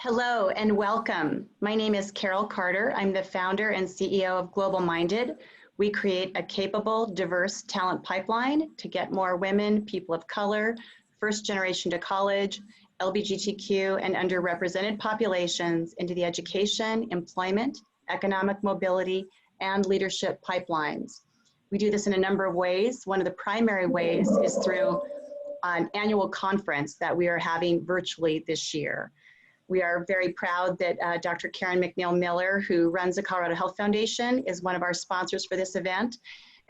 Hello and welcome. My name is Carol Carter. I'm the founder and CEO of Global Minded. We create a capable, diverse talent pipeline to get more women, people of color, first generation to college, LGBTQ, and underrepresented populations into the education, employment, economic mobility, and leadership pipelines. We do this in a number of ways. One of the primary ways is through an annual conference that we are having virtually this year. We are very proud that Dr. Karen McNeil-Miller, who runs the Colorado Health Foundation, is one of our sponsors for this event.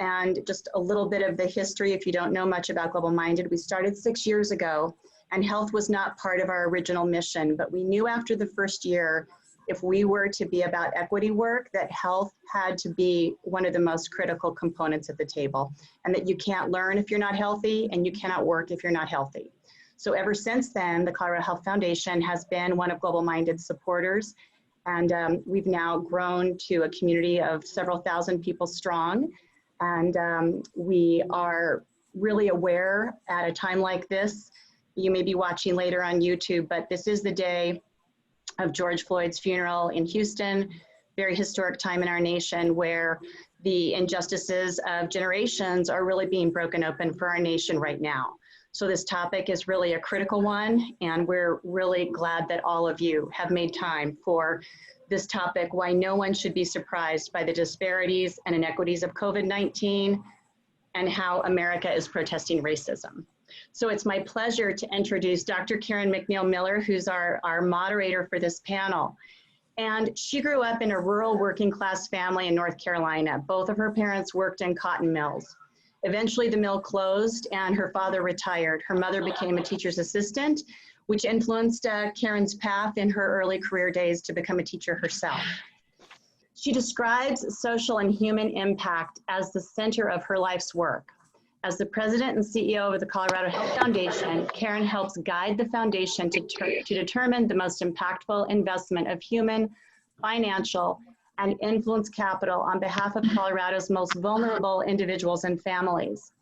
And just a little bit of the history, if you don't know much about Global Minded, we started 6 years ago, and health was not part of our original mission, but we knew after the first year, if we were to be about equity work, that health had to be one of the most critical components at the table, and that you can't learn if you're not healthy, and you cannot work if you're not healthy. So ever since then, the Colorado Health Foundation has been one of Global Minded's supporters, and we've now grown to a community of several thousand people strong. And we are really aware at a time like this, you may be watching later on YouTube, but this is the day of George Floyd's funeral in Houston, very historic time in our nation where the injustices of generations are really being broken open for our nation right now. So this topic is really a critical one, and we're really glad that all of you have made time for this topic, why no one should be surprised by the disparities and inequities of COVID-19 and how America is protesting racism. So it's my pleasure to introduce Dr. Karen McNeil-Miller, who's our moderator for this panel. And she grew up in a rural working class family in North Carolina. Both of her parents worked in cotton mills. Eventually the mill closed and her father retired. Her mother became a teacher's assistant, which influenced Karen's path in her early career days to become a teacher herself. She describes social and human impact as the center of her life's work. As the president and CEO of the Colorado Health Foundation, Karen helps guide the foundation to determine the most impactful investment of human, financial, and influence capital on behalf of Colorado's most vulnerable individuals and families.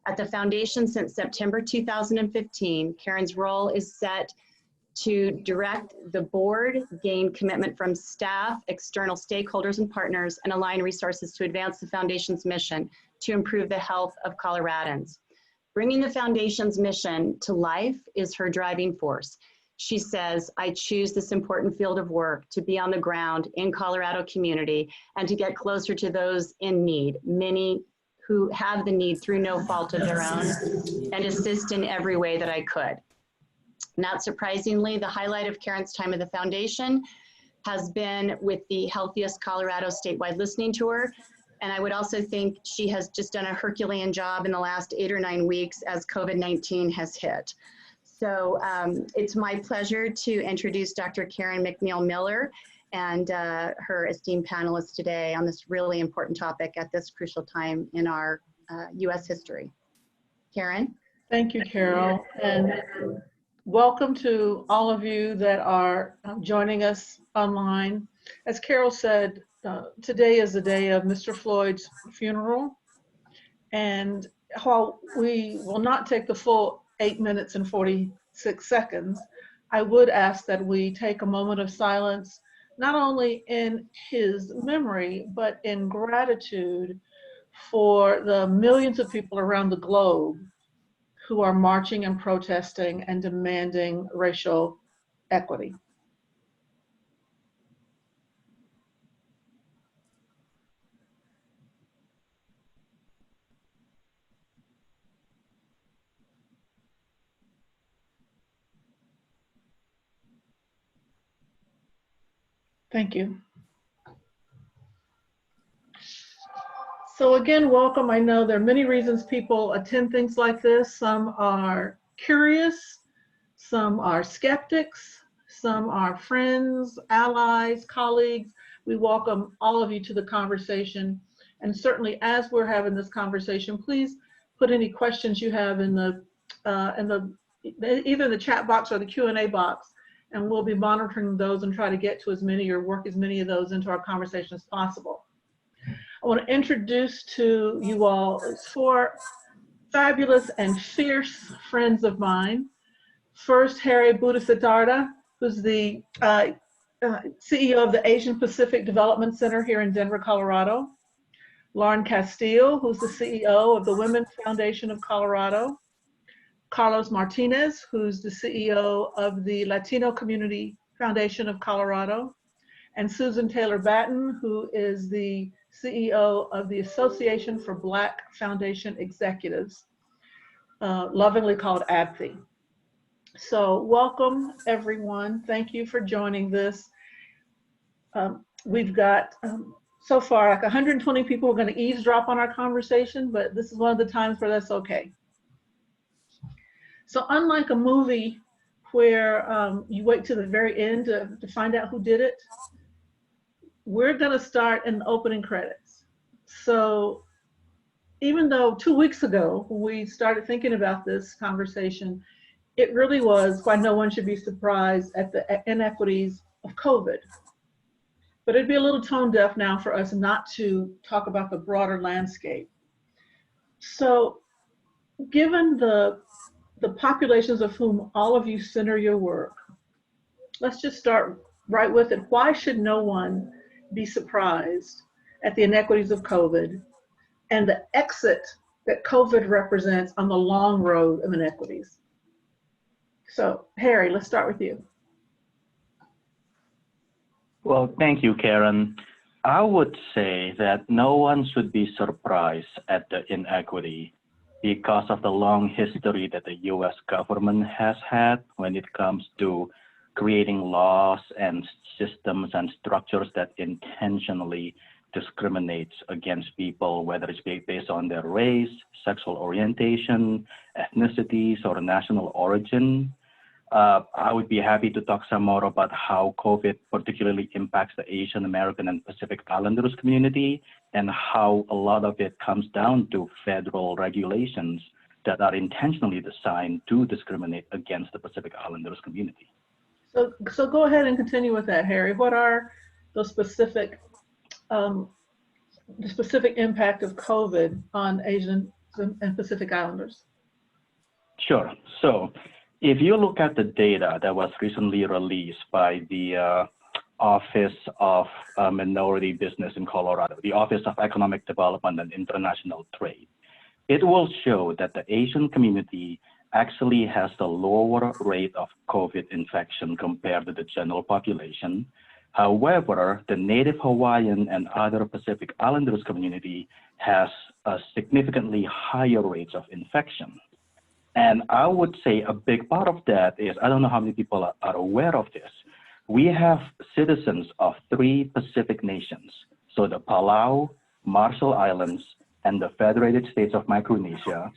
At the foundation since September 2015, Karen's role is set to direct the board, gain commitment from staff, external stakeholders and partners, and align resources to advance the foundation's mission to improve the health of Coloradans. Bringing the foundation's mission to life is her driving force. She says, I choose this important field of work to be on the ground in Colorado community and to get closer to those in need, many who have the need through no fault of their own, and assist in every way that I could. Not surprisingly, the highlight of Karen's time at the foundation has been with the Healthiest Colorado statewide listening tour. And I would also think she has just done a Herculean job in the last 8 or 9 weeks as COVID-19 has hit. So it's my pleasure to introduce Dr. Karen McNeil-Miller and her esteemed panelists today on this really important topic at this crucial time in our US history. Karen? Thank you, Carol, and welcome to all of you that are joining us online. As Carol said, today is the day of Mr. Floyd's funeral, and while we will not take the full 8 minutes and 46 seconds, I would ask that we take a moment of silence, not only in his memory, but in gratitude for the millions of people around the globe who are marching and protesting and demanding racial equity. Thank you. So again, welcome. I know there are many reasons people attend things like this. Some are curious, some are skeptics, some are friends, allies, colleagues. We welcome all of you to the conversation. And certainly as we're having this conversation, please put any questions you have in either the chat box or the Q&A box, and we'll be monitoring those and try to get to as many or work as many of those into our conversation as possible. I want to introduce to you all 4 fabulous and fierce friends of mine. First, Harry Buddha-Siddhartha, who's the CEO of the Asian Pacific Development Center here in Denver, Colorado. Lauren Casteel, who's the CEO of the Women's Foundation of Colorado. Carlos Martinez, who's the CEO of the Latino Community Foundation of Colorado. And Susan Taylor Batten, who is the CEO of the Association for Black Foundation Executives, lovingly called ABFE. So welcome, everyone. Thank you for joining this. We've got so far like 120 people who are going to eavesdrop on our conversation, but this is one of the times where that's okay. So unlike a movie where you wait to the very end to find out who did it, we're going to start in the opening credits. So even though 2 weeks ago we started thinking about this conversation, it really was why no one should be surprised at the inequities of COVID. But it'd be a little tone deaf now for us not to talk about the broader landscape. So given the populations of whom all of you center your work, let's just start right with it. Why should no one be surprised at the inequities of COVID and the exit that COVID represents on the long road of inequities? So Harry, let's start with you. Well, thank you, Karen. I would say that no one should be surprised at the inequity because of the long history that the U.S. government has had when it comes to creating laws and systems and structures that intentionally discriminates against people, whether it's based on their race, sexual orientation, ethnicities, or national origin. I would be happy to talk some more about how COVID particularly impacts the Asian American and Pacific Islanders community and how a lot of it comes down to federal regulations that are intentionally designed to discriminate against the Pacific Islanders community. So go ahead and continue with that, Harry. What are those specific, the specific impact of COVID on Asian and Pacific Islanders? Sure. So if you look at the data that was recently released by the Office of Minority Business in Colorado, the Office of Economic Development and International Trade, it will show that the Asian community actually has the lower rate of COVID infection compared to the general population. However, the Native Hawaiian and other Pacific Islanders community has a significantly higher rates of infection. And I would say a big part of that is, I don't know how many people are aware of this. We have citizens of 3 Pacific nations. So the Palau, Marshall Islands, and the Federated States of Micronesia.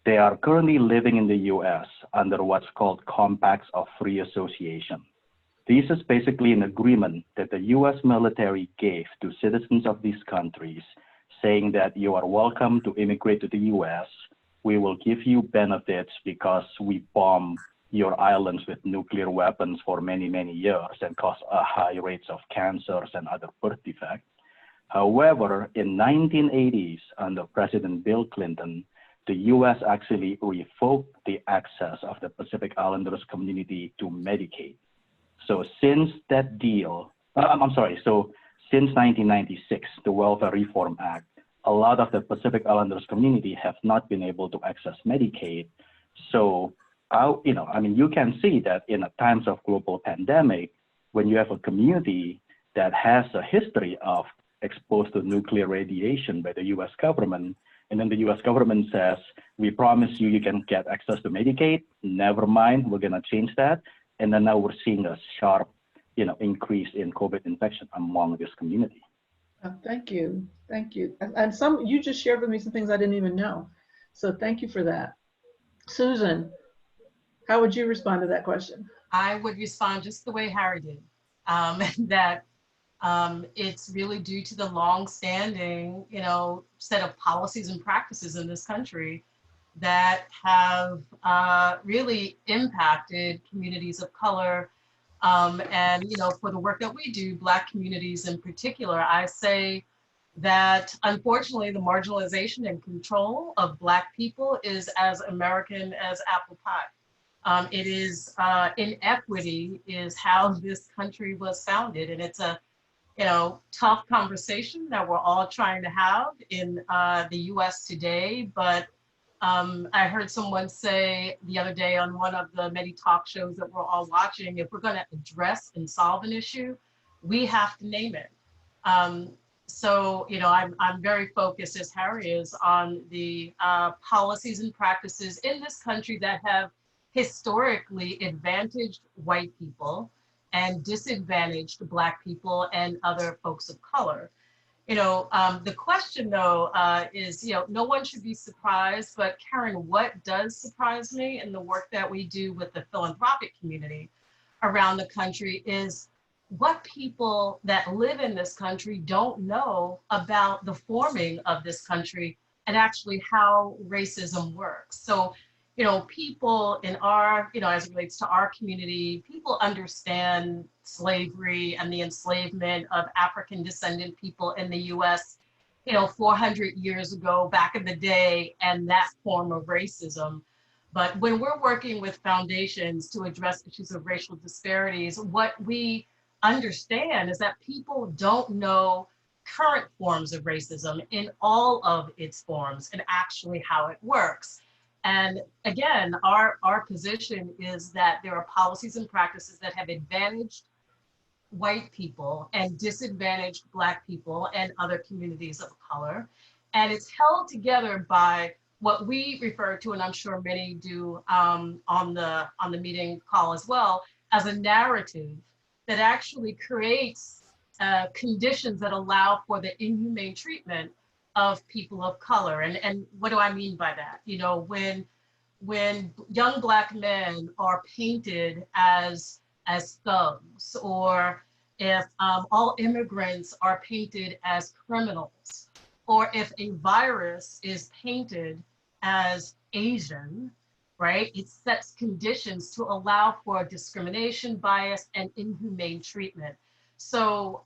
They are currently living in the US under what's called Compacts of Free Association. This is basically an agreement that the US military gave to citizens of these countries, saying that you are welcome to immigrate to the US. We will give you benefits because we bomb your islands with nuclear weapons for many, many years and cause high rates of cancers and other birth defects. However, in 1980s, under President Bill Clinton, the U.S. actually revoked the access of the Pacific Islanders community to Medicaid. So since that deal, since 1996, the Welfare Reform Act, a lot of the Pacific Islanders community have not been able to access Medicaid. So, you can see that in times of global pandemic, when you have a community that has a history of exposed to nuclear radiation by the U.S. government, and then the U.S. government says, we promise you, you can get access to Medicaid. Never mind, we're gonna change that. And then now we're seeing a sharp, increase in COVID infection among this community. Thank you, thank you. And you just shared with me some things I didn't even know. So thank you for that. Susan, how would you respond to that question? I would respond just the way Harry did, that it's really due to the long-standing, set of policies and practices in this country that have really impacted communities of color. And, for the work that we do, Black communities in particular, I say that unfortunately the marginalization and control of Black people is as American as apple pie. It is inequity is how this country was founded, and it's a tough conversation that we're all trying to have in the U.S. today. But I heard someone say the other day on one of the many talk shows that we're all watching, if we're going to address and solve an issue, we have to name it. So, I'm very focused, as Harry is, on the policies and practices in this country that have historically advantaged white people and disadvantaged Black people and other folks of color. The question though is, no one should be surprised, but Karen, what does surprise me in the work that we do with the philanthropic community around the country is what people that live in this country don't know about the forming of this country and actually how racism works. So, people in our, as it relates to our community, people understand slavery and the enslavement of African descendant people in the US, 400 years ago, back in the day, and that form of racism. But when we're working with foundations to address issues of racial disparities, what we understand is that people don't know current forms of racism in all of its forms and actually how it works. And again, our position is that there are policies and practices that have advantaged white people and disadvantaged Black people and other communities of color. And it's held together by what we refer to, and I'm sure many do on the meeting call as well, as a narrative that actually creates conditions that allow for the inhumane treatment of people of color. And what do I mean by that? When young Black men are painted as thugs, or if all immigrants are painted as criminals, or if a virus is painted as Asian, right? It sets conditions to allow for discrimination, bias, and inhumane treatment. So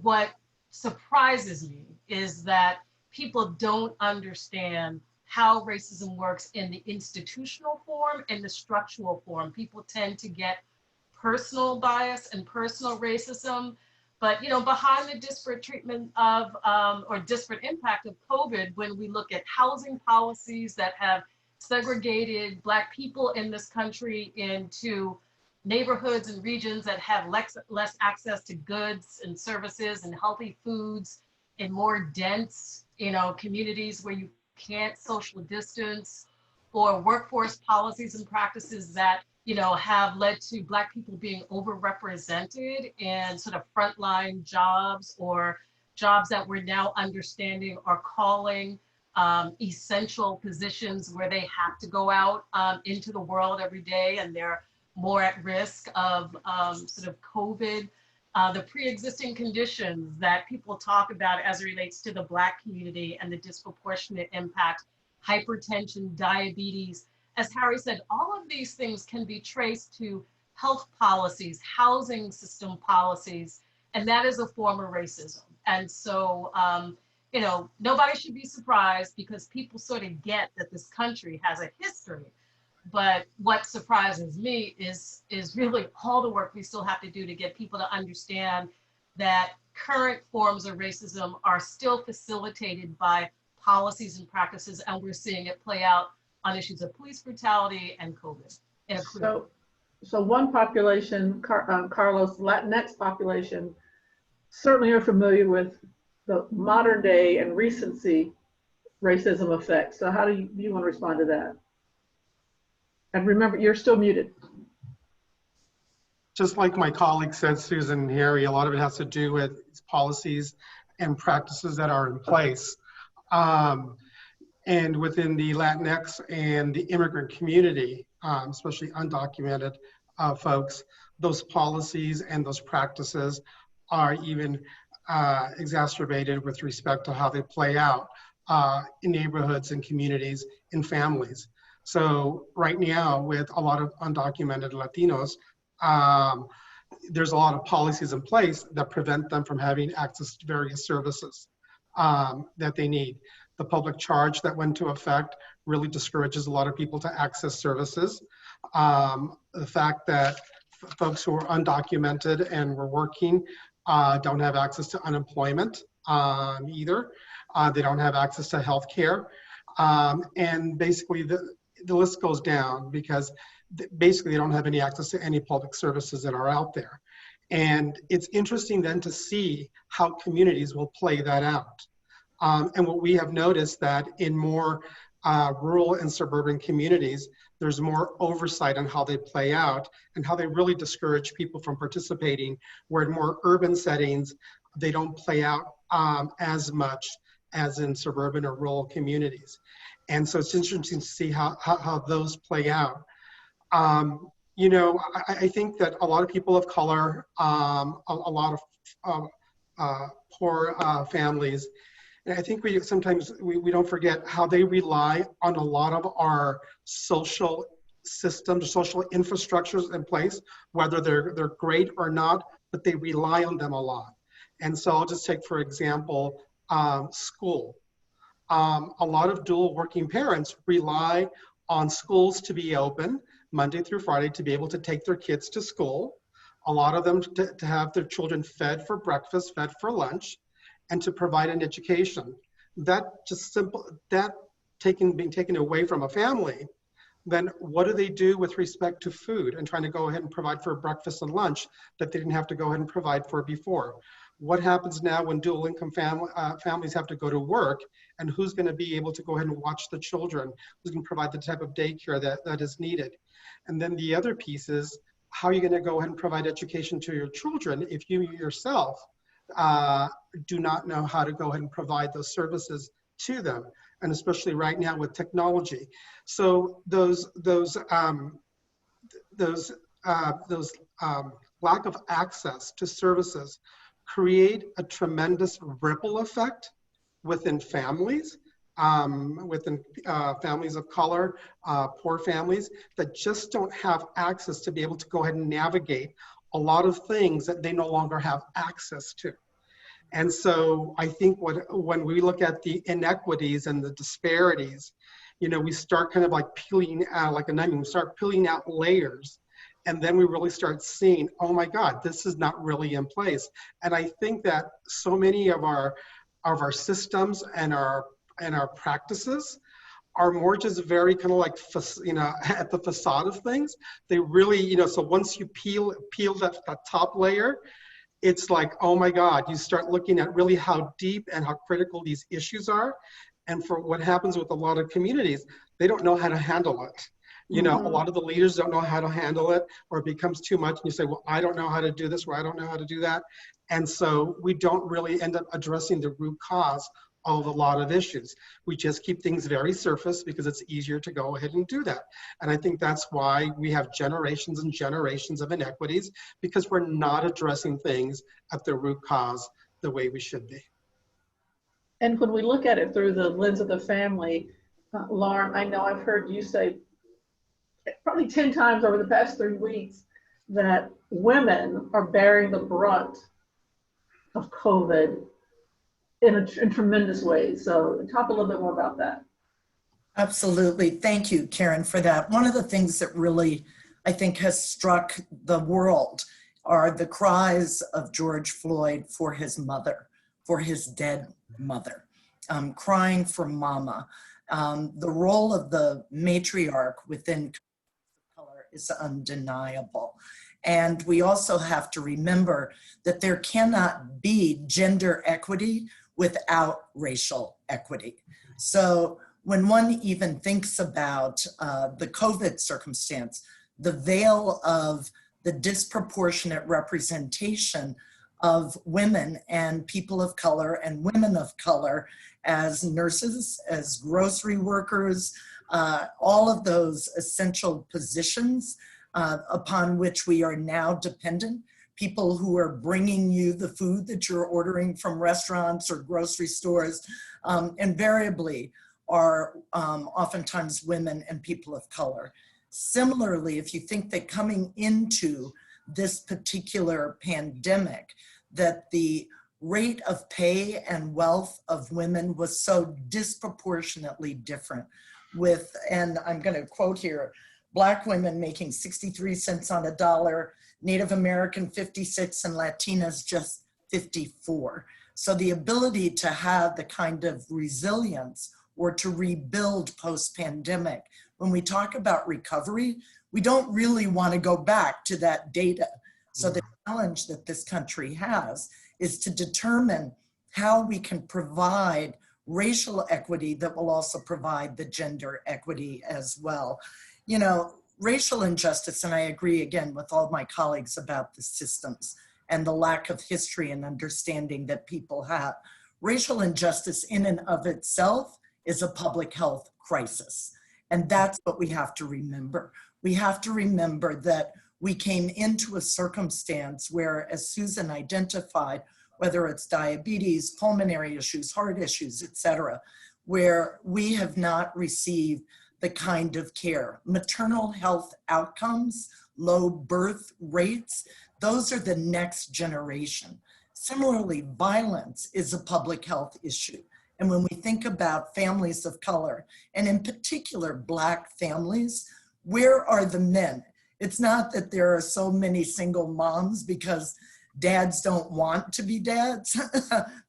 what surprises me is that people don't understand how racism works in the institutional form and the structural form. People tend to get personal bias and personal racism, but behind the disparate treatment of or disparate impact of COVID, when we look at housing policies that have segregated Black people in this country into neighborhoods and regions that have less access to goods and services and healthy foods, in more dense, communities where you can't social distance, or workforce policies and practices that, have led to Black people being overrepresented in sort of frontline jobs, or jobs that we're now understanding are calling essential positions where they have to go out into the world every day, and they're more at risk of sort of COVID. The pre-existing conditions that people talk about as it relates to the Black community and the disproportionate impact, hypertension, diabetes. As Harry said, all of these things can be traced to health policies, housing system policies, and that is a form of racism. And so, nobody should be surprised, because people sort of get that this country has a history. But what surprises me is really all the work we still have to do to get people to understand that current forms of racism are still facilitated by policies and practices, and we're seeing it play out on issues of police brutality and COVID. So one population, Carlos, Latinx population, certainly are familiar with the modern day and recency racism effects. So how do you want to respond to that? And remember, you're still muted. Just like my colleague said, Susan and Harry, a lot of it has to do with policies and practices that are in place. And within the Latinx and the immigrant community, especially undocumented folks, those policies and those practices are even exacerbated with respect to how they play out in neighborhoods and communities and families. So right now, with a lot of undocumented Latinos, there's a lot of policies in place that prevent them from having access to various services that they need. The public charge that went into effect really discourages a lot of people to access services. The fact that folks who are undocumented and were working don't have access to unemployment either. They don't have access to health care. And basically the list goes down because basically they don't have any access to any public services that are out there. And it's interesting then to see how communities will play that out. And what we have noticed that in more rural and suburban communities, there's more oversight on how they play out and how they really discourage people from participating, where in more urban settings, they don't play out as much as in suburban or rural communities. And so it's interesting to see how those play out. You know, I think that a lot of people of color, a lot of poor families, and I think sometimes we don't forget how they rely on a lot of our social systems, social infrastructures in place, whether they're great or not, but they rely on them a lot. And so I'll just take, for example, school. A lot of dual working parents rely on schools to be open Monday through Friday to be able to take their kids to school. A lot of them to have their children fed for breakfast, fed for lunch, and to provide an education. That just simple, that being taken away from a family, then what do they do with respect to food and trying to go ahead and provide for breakfast and lunch that they didn't have to go ahead and provide for before? What happens now when dual income families have to go to work, and who's going to be able to go ahead and watch the children? Who's going to provide the type of daycare that is needed? And then the other piece is, how are you going to go ahead and provide education to your children if you yourself do not know how to go ahead and provide those services to them, and especially right now with technology. So those lack of access to services create a tremendous ripple effect within families, families of color, poor families that just don't have access to be able to go ahead and navigate a lot of things that they no longer have access to. And so I think when we look at the inequities and the disparities, you know, we start kind of like peeling out, like an onion, we start peeling out layers. And then we really start seeing, oh my God, this is not really in place. And I think that so many of our systems and our practices are more just very kind of like, you know, at the facade of things. They really, you know, so once you peel that top layer, it's like, oh my God, you start looking at really how deep and how critical these issues are. And for what happens with a lot of communities, they don't know how to handle it. You know, a lot of the leaders don't know how to handle it, or it becomes too much and you say, well, I don't know how to do this, or I don't know how to do that. And so we don't really end up addressing the root cause of a lot of issues. We just keep things very surface because it's easier to go ahead and do that. And I think that's why we have generations and generations of inequities, because we're not addressing things at the root cause the way we should be. And when we look at it through the lens of the family, Lauren, I know I've heard you say probably 10 times over the past 3 weeks that women are bearing the brunt of COVID in tremendous ways. So talk a little bit more about that. Absolutely. Thank you, Karen, for that. One of the things that really, I think, has struck the world are the cries of George Floyd for his mother, for his dead mother, crying for mama. The role of the matriarch within color is undeniable. And we also have to remember that there cannot be gender equity without racial equity. So when one even thinks about the COVID circumstance, the veil of the disproportionate representation of women and people of color and women of color as nurses, as grocery workers, all of those essential positions upon which we are now dependent. People who are bringing you the food that you're ordering from restaurants or grocery stores invariably are oftentimes women and people of color. Similarly, if you think that coming into this particular pandemic, that the rate of pay and wealth of women was so disproportionately different with, and I'm going to quote here, Black women making 63 cents on a dollar, Native American 56, and Latinas just 54. So the ability to have the kind of resilience or to rebuild post-pandemic, when we talk about recovery, we don't really want to go back to that data. So the challenge that this country has is to determine how we can provide racial equity that will also provide the gender equity as well. You know, racial injustice, and I agree again with all my colleagues about the systems and the lack of history and understanding that people have. Racial injustice in and of itself is a public health crisis. And that's what we have to remember. We have to remember that we came into a circumstance where, as Susan identified, whether it's diabetes, pulmonary issues, heart issues, et cetera, where we have not received the kind of care. Maternal health outcomes, low birth rates, those are the next generation. Similarly, violence is a public health issue. And when we think about families of color, and in particular Black families, where are the men? It's not that there are so many single moms because dads don't want to be dads,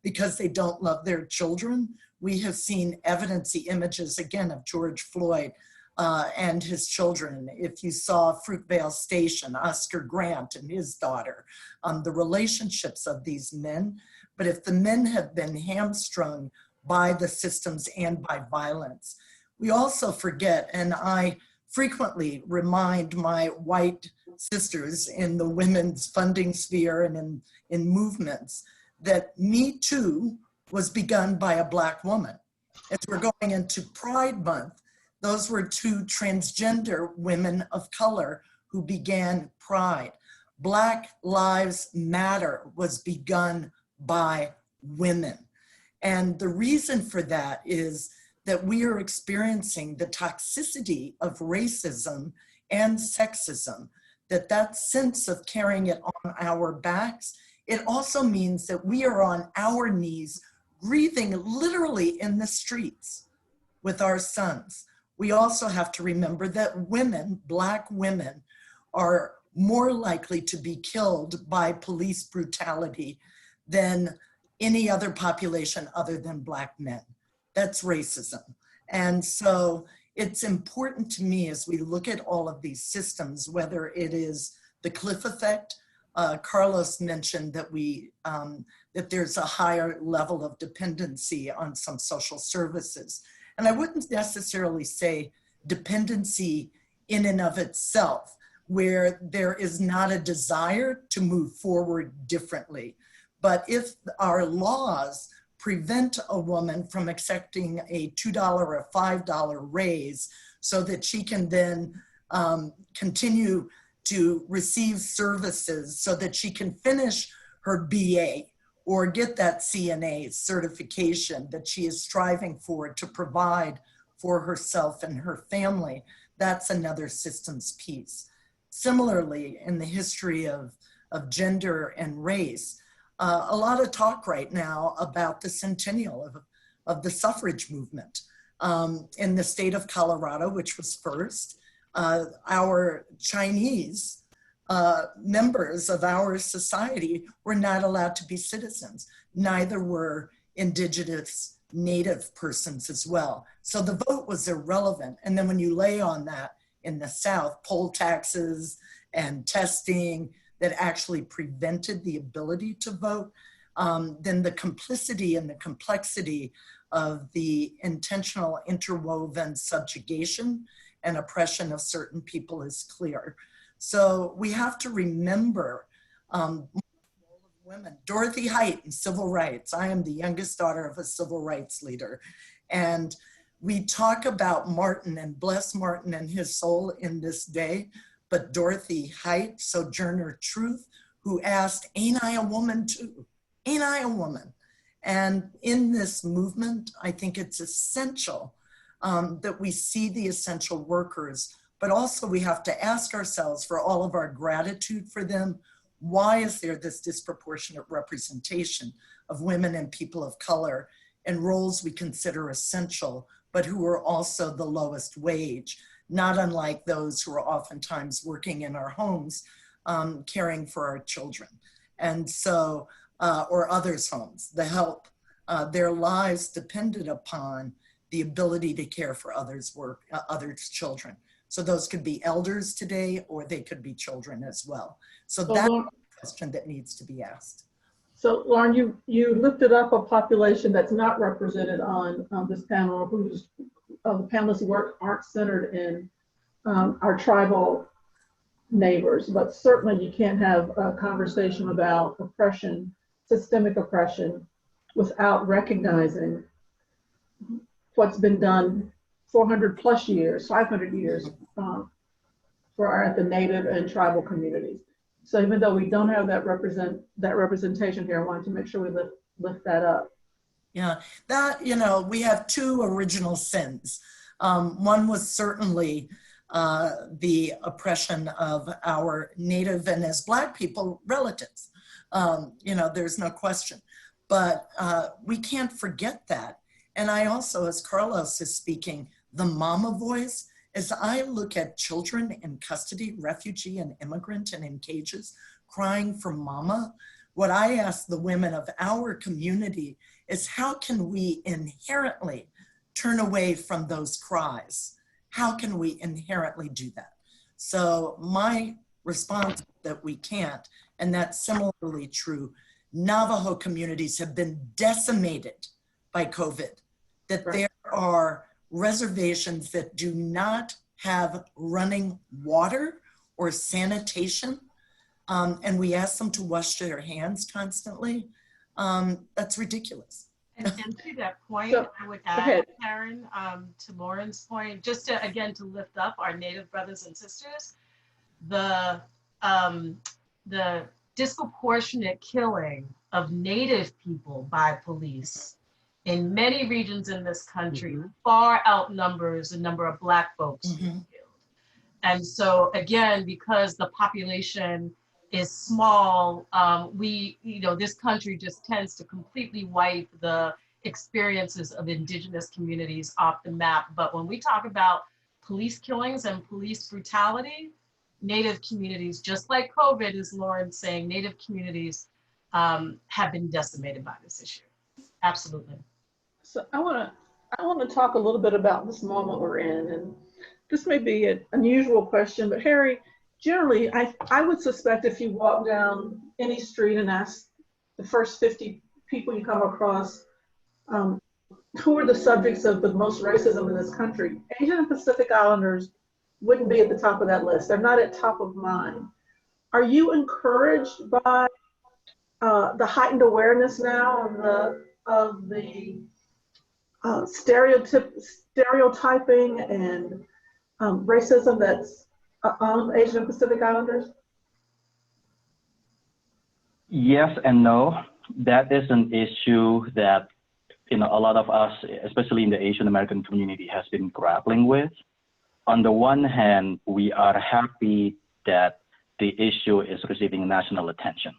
because they don't love their children. We have seen evidence-y images, again, of George Floyd and his children. If you saw Fruitvale Station, Oscar Grant and his daughter, the relationships of these men. But if the men have been hamstrung by the systems and by violence, we also forget, and I frequently remind my white sisters in the women's funding sphere and in movements, that Me Too was begun by a Black woman. As we're going into Pride Month, those were two transgender women of color who began Pride. Black Lives Matter was begun by women. And the reason for that is that we are experiencing the toxicity of racism and sexism, that sense of carrying it on our backs. It also means that we are on our knees, grieving literally in the streets with our sons. We also have to remember that women, Black women, are more likely to be killed by police brutality than any other population other than Black men. That's racism. And so it's important to me as we look at all of these systems, whether it is the cliff effect. Carlos mentioned that that there's a higher level of dependency on some social services. And I wouldn't necessarily say dependency in and of itself, where there is not a desire to move forward differently. But if our laws prevent a woman from accepting a $2 or $5 raise so that she can then continue to receive services so that she can finish her BA or get that CNA certification that she is striving for to provide for herself and her family, that's another systems piece. Similarly, in the history of gender and race, a lot of talk right now about the centennial of the suffrage movement. In the state of Colorado, which was first, our Chinese members of our society were not allowed to be citizens. Neither were indigenous native persons as well. So the vote was irrelevant. And then when you lay on that in the South, poll taxes and testing that actually prevented the ability to vote, then the complicity and the complexity of the intentional interwoven subjugation and oppression of certain people is clear. So we have to remember women. Dorothy Height in civil rights. I am the youngest daughter of a civil rights leader. And we talk about Martin, and bless Martin and his soul in this day, but Dorothy Height, Sojourner Truth, who asked, ain't I a woman too? Ain't I a woman? And in this movement, I think it's essential that we see the essential workers, but also we have to ask ourselves, for all of our gratitude for them, why is there this disproportionate representation of women and people of color in roles we consider essential, but who are also the lowest wage? not unlike those who are oftentimes working in our homes, caring for our children. And so, or others' homes, the help, their lives depended upon the ability to care for others' children. So those could be elders today, or they could be children as well. So that's a question that needs to be asked. So Lauren, you lifted up a population that's not represented on this panel, whose the panelists' work aren't centered in our tribal neighbors, but certainly you can't have a conversation about oppression, systemic oppression, without recognizing what's been done 400 plus years, 500 years at the Native and tribal communities. So even though we don't have that representation here, I wanted to make sure we lift that up. Yeah, that, we have two original sins. One was certainly the oppression of our Native and as Black people relatives. There's no question. But we can't forget that. And I also, as Carlos is speaking, the mama voice, as I look at children in custody, refugee and immigrant and in cages, crying for mama, what I ask the women of our community is, how can we inherently turn away from those cries? How can we inherently do that? So my response is that we can't, and that's similarly true. Navajo communities have been decimated by COVID, that Right. there are reservations that do not have running water or sanitation, and we ask them to wash their hands constantly. That's ridiculous. And to that point, So, I would go add, ahead. Karen, to Lauren's point, just to, again, to lift up our Native brothers and sisters, the disproportionate killing of Native people by police in many regions in this country far outnumbers the number of Black folks who are killed. And so again, because the population is small, this country just tends to completely wipe the experiences of Indigenous communities off the map. But when we talk about police killings and police brutality, Native communities, just like COVID, as Lauren's saying, Native communities have been decimated by this issue. Absolutely. So I want to talk a little bit about this moment we're in, and this may be an unusual question, but Harry, generally, I would suspect if you walk down any street and ask the first 50 people you come across, who are the subjects of the most racism in this country, Asian and Pacific Islanders wouldn't be at the top of that list. They're not at top of mind. Are you encouraged by the heightened awareness now of the stereotyping and racism that's on Asian and Pacific Islanders? Yes and no. That is an issue that a lot of us, especially in the Asian American community, has been grappling with. On the one hand, we are happy that the issue is receiving national attention.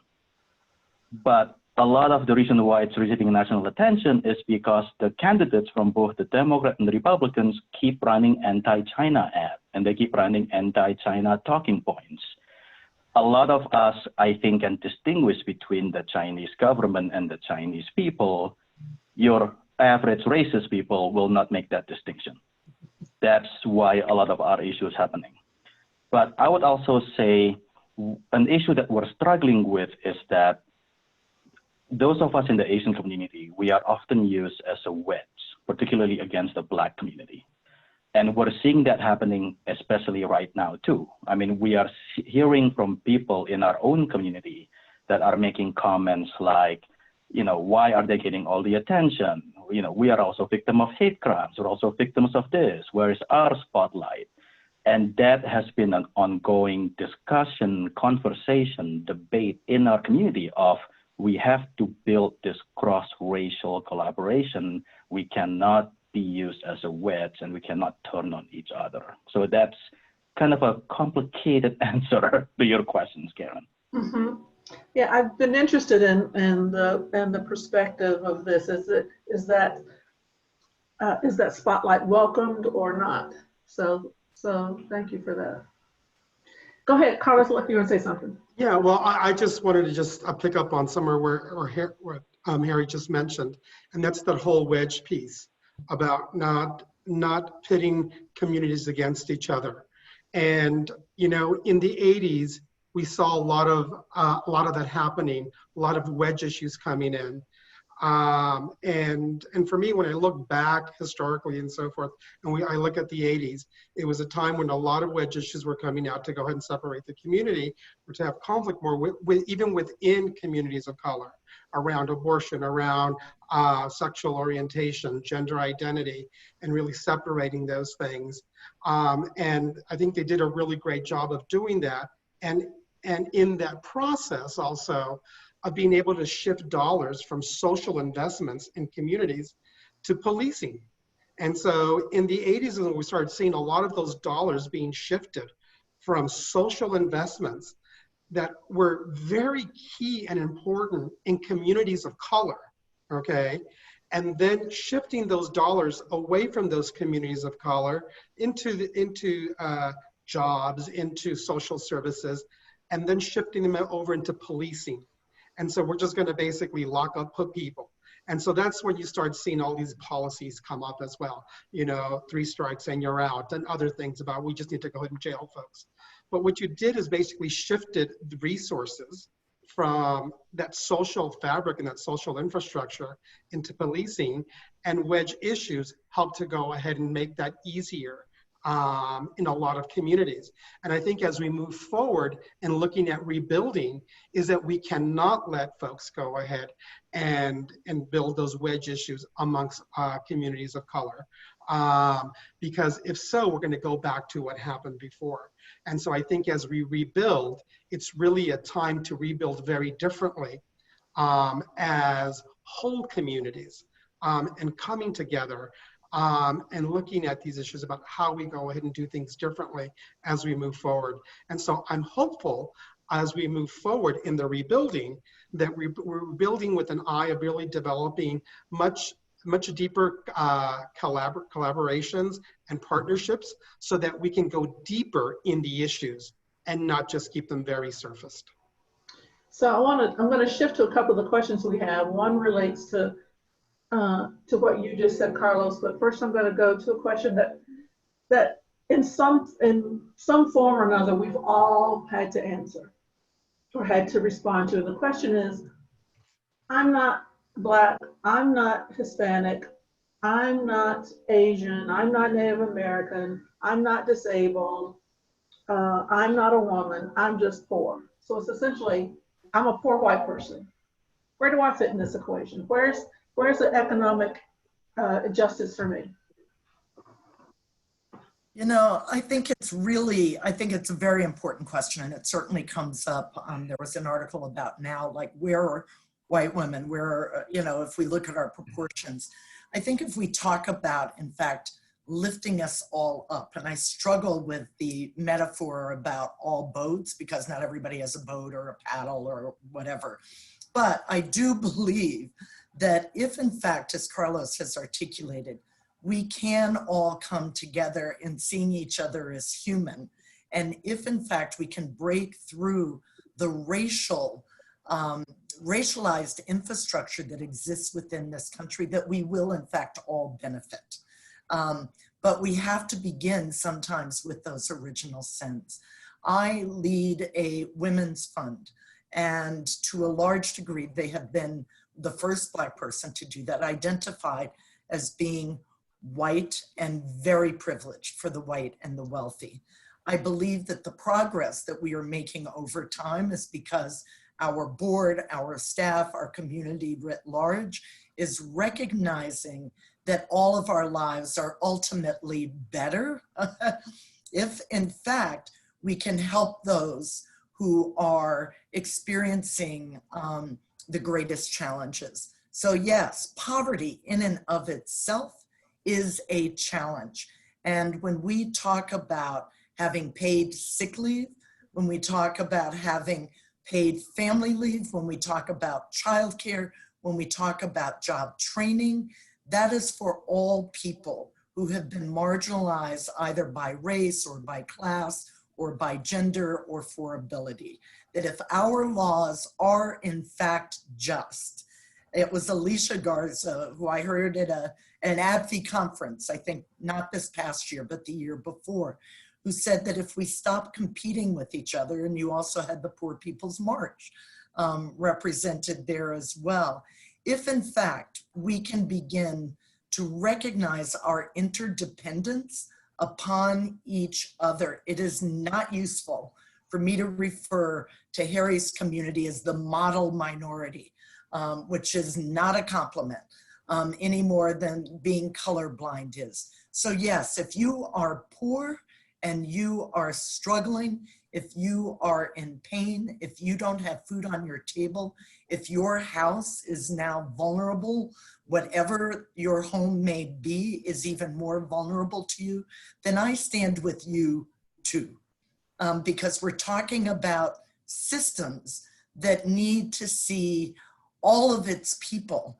But a lot of the reason why it's receiving national attention is because the candidates from both the Democrat and the Republicans keep running anti-China ads, and they keep running anti-China talking points. A lot of us, I think, can distinguish between the Chinese government and the Chinese people. Your average racist people will not make that distinction. That's why a lot of our issues happening. But I would also say an issue that we're struggling with is that those of us in the Asian community, we are often used as a wedge, particularly against the Black community. And we're seeing that happening, especially right now too. I mean, we are hearing from people in our own community that are making comments like, why are they getting all the attention? We are also victims of hate crimes. We're also victims of this. Where is our spotlight? And that has been an ongoing discussion, conversation, debate in our community of, we have to build this cross-racial collaboration. We cannot be used as a wedge, and we cannot turn on each other. So that's kind of a complicated answer to your questions, Karen. Mm-hmm. Yeah, I've been interested in the perspective of this. Is that spotlight welcomed or not? So So thank you for that. Go ahead, Carlos, if you want to say something. Yeah, well, I just wanted to just pick up on somewhere what Harry just mentioned, and that's that whole wedge piece about not pitting communities against each other. And you know, in the 80s, we saw a lot of that happening, a lot of wedge issues coming in. And for me, when I look back historically and so forth, and I look at the 80s, it was a time when a lot of wedge issues were coming out to go ahead and separate the community, or to have conflict more even within communities of color, around abortion, around sexual orientation, gender identity, and really separating those things. And I think they did a really great job of doing that. And in that process also, of being able to shift dollars from social investments in communities to policing. And so in the 80s, when we started seeing a lot of those dollars being shifted from social investments that were very key and important in communities of color, okay? And then shifting those dollars away from those communities of color into jobs, into social services, and then shifting them over into policing. And so we're just going to basically lock up people. And so that's when you start seeing all these policies come up as well. You know, 3 strikes and you're out, and other things about we just need to go ahead and jail folks. But what you did is basically shifted the resources from that social fabric and that social infrastructure into policing, and wedge issues helped to go ahead and make that easier in a lot of communities. And I think as we move forward and looking at rebuilding, is that we cannot let folks go ahead and build those wedge issues amongst communities of color. Because if so, we're going to go back to what happened before. And so I think as we rebuild, it's really a time to rebuild very differently as whole communities and coming together and looking at these issues about how we go ahead and do things differently as we move forward. And so I'm hopeful as we move forward in the rebuilding that we're building with an eye of really developing much deeper collaborations and partnerships so that we can go deeper in the issues and not just keep them very surfaced. So I'm going to shift to a couple of the questions we have. One relates to what you just said, Carlos, but first I'm going to go to a question that in some form or another we've all had to answer or had to respond to. The question is, I'm not Black, I'm not Hispanic, I'm not Asian, I'm not Native American, I'm not disabled, I'm not a woman, I'm just poor. So it's essentially, I'm a poor white person. Where do I fit in this equation? Where's the economic justice for me? You know, I think it's a very important question, and it certainly comes up. There was an article about now, like, where are white women, where, you know, if we look at our proportions, I think if we talk about, in fact, lifting us all up, and I struggle with the metaphor about all boats because not everybody has a boat or a paddle or whatever, but I do believe that if, in fact, as Carlos has articulated, we can all come together in seeing each other as human, and if, in fact, we can break through the racialized infrastructure that exists within this country, that we will, in fact, all benefit. But we have to begin sometimes with those original sins. I lead a women's fund, and to a large degree, they have been the first Black person to do that, identified as being white and very privileged for the white and the wealthy. I believe that the progress that we are making over time is because our board, our staff, our community writ large is recognizing that all of our lives are ultimately better if, in fact, we can help those who are experiencing the greatest challenges. So yes, poverty in and of itself is a challenge. And when we talk about having paid sick leave, when we talk about having paid family leave, when we talk about childcare, when we talk about job training, that is for all people who who have been marginalized either by race or by class or by gender or for ability. That if our laws are in fact just, it was Alicia Garza, who I heard at an ADFI conference, I think not this past year, but the year before, who said that if we stop competing with each other, and you also had the Poor People's March represented there as well, if in fact we can begin to recognize our interdependence upon each other, it is not useful for me to refer to Harry's community as the model minority, which is not a compliment any more than being colorblind is. So yes, if you are poor and you are struggling, if you are in pain, if you don't have food on your table, if your house is now vulnerable, whatever your home may be is even more vulnerable to you, then I stand with you too. Because we're talking about systems that need to see all of its people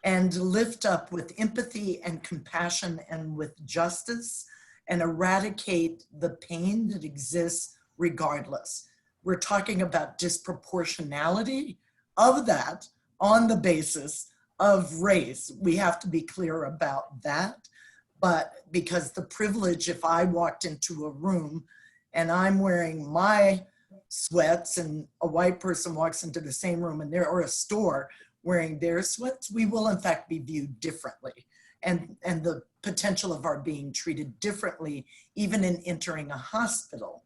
and lift up with empathy and compassion and with justice and eradicate the pain that exists regardless. We're talking about disproportionality of that on the basis of race. We have to be clear about that. But because the privilege, if I walked into a room and I'm wearing my sweats and a white person walks into the same room and there or a store wearing their sweats, we will in fact be viewed differently. And the potential of our being treated differently, even in entering a hospital,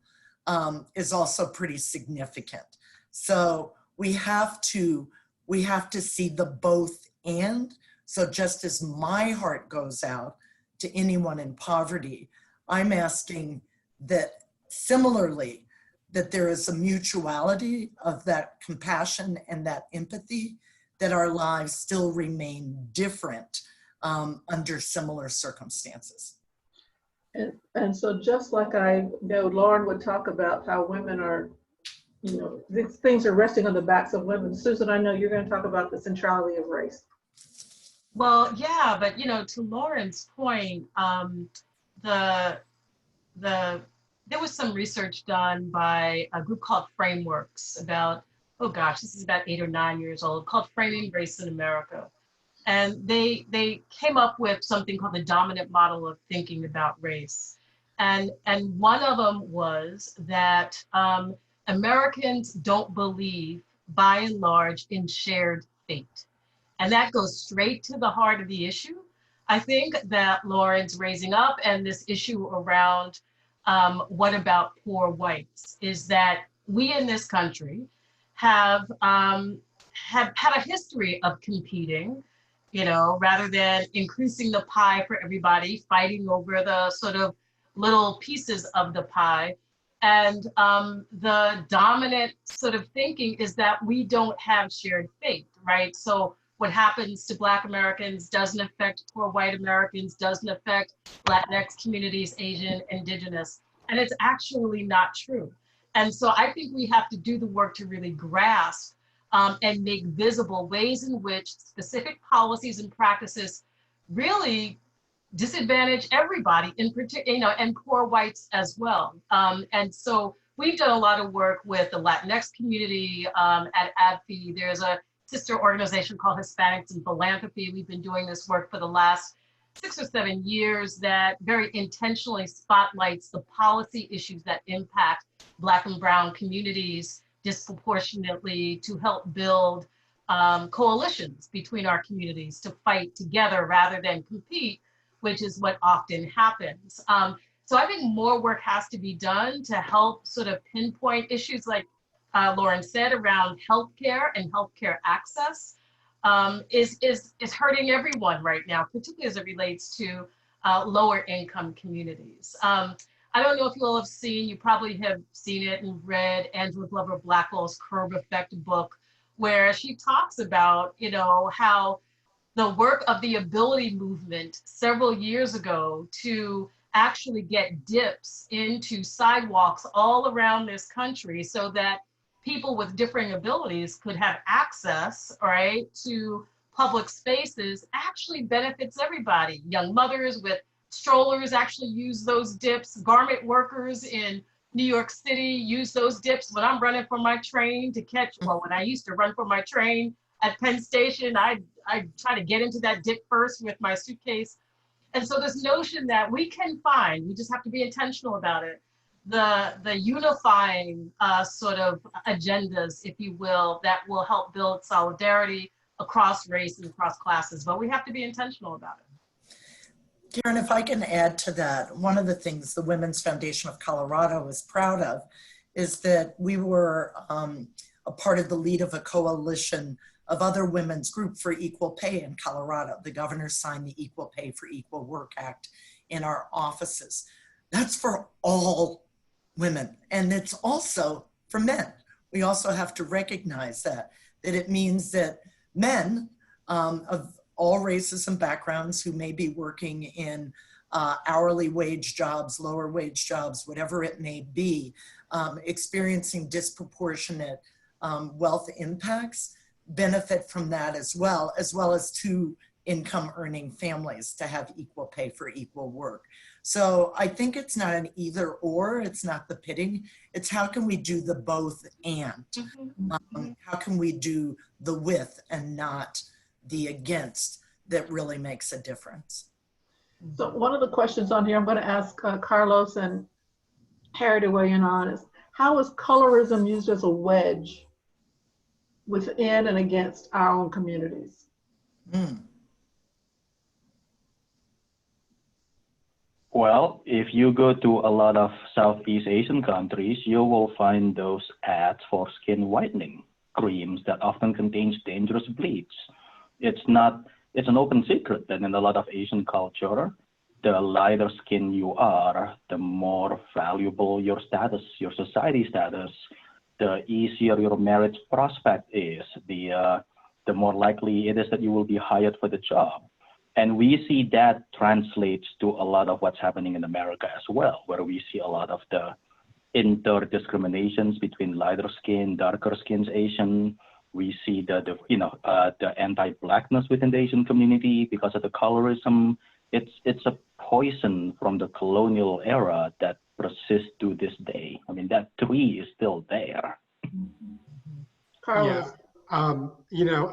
is also pretty significant. So we have to see the both and. So just as my heart goes out to anyone in poverty, I'm asking that similarly, that there is a mutuality of that compassion and that empathy, that our lives still remain different under similar circumstances. And so just like I know Lauren would talk about how women are, these things are resting on the backs of women. Susan, I know you're going to talk about the centrality of race. Well, yeah, but to Lauren's point, there was some research done by a group called Frameworks about, oh gosh, this is about 8 or 9 years old, called Framing Race in America. And they came up with something called the dominant model of thinking about race. And one of them was that Americans don't believe, by and large, in shared fate. And that goes straight to the heart of the issue. I think that Lauren's raising up, and this issue around what about poor whites, is that we in this country have had a history of competing, rather than increasing the pie for everybody, fighting over the sort of little pieces of the pie. And the dominant sort of thinking is that we don't have shared fate, right? So what happens to Black Americans doesn't affect poor white Americans, doesn't affect Latinx communities, Asian, Indigenous, and it's actually not true. And so I think we have to do the work to really grasp and make visible ways in which specific policies and practices really disadvantage everybody, in particular, and poor whites as well. And so we've done a lot of work with the Latinx community at ADFI. There's a sister organization called Hispanics in Philanthropy. We've been doing this work for the last 6 or 7 years that very intentionally spotlights the policy issues that impact Black and Brown communities disproportionately, to help build coalitions between our communities to fight together rather than compete, which is what often happens. So I think more work has to be done to help sort of pinpoint issues like Lauren said around healthcare and healthcare access is hurting everyone right now, particularly as it relates to lower income communities. I don't know if you all have seen, you probably have seen it and read Angela Glover Blackwell's Curb Effect book, where she talks about, how the work of the ability movement several years ago to actually get dips into sidewalks all around this country so that people with differing abilities could have access, right, to public spaces actually benefits everybody. Young mothers with strollers actually use those dips. Garment workers in New York City use those dips. When I'm running for my train to catch, well, when I used to run for my train at Penn Station, I try to get into that dip first with my suitcase. And so this notion that we can find, we just have to be intentional about it, the unifying sort of agendas, if you will, that will help build solidarity across race and across classes, but we have to be intentional about it. Karen, if I can add to that, one of the things the Women's Foundation of Colorado is proud of is that we were a part of the lead of a coalition of other women's group for equal pay in Colorado. The governor signed the Equal Pay for Equal Work Act in our offices. That's for all women, and it's also for men. We also have to recognize that it means that men of all races and backgrounds who may be working in hourly wage jobs, lower wage jobs, whatever it may be, experiencing disproportionate wealth impacts, benefit from that as well as two income earning families to have equal pay for equal work. So I think it's not an either or, it's not the pitting, it's how can we do the both and? How can we do the with and not the against that really makes a difference? So one of the questions on here I'm going to ask Carlos and Harry to weigh in on is, how is colorism used as a wedge within and against our own communities? Well, if you go to a lot of Southeast Asian countries, you will find those ads for skin whitening creams that often contains dangerous bleach. It's an open secret that in a lot of Asian culture, the lighter skin you are, the more valuable your status, your society status, the easier your marriage prospect is, the more likely it is that you will be hired for the job. And we see that translates to a lot of what's happening in America as well, where we see a lot of the interdiscriminations between lighter skin, darker skins Asian. We see the anti-blackness within the Asian community because of the colorism. It's a poison from the colonial era that persists to this day. I mean, that tree is still there. Carlos. Yeah.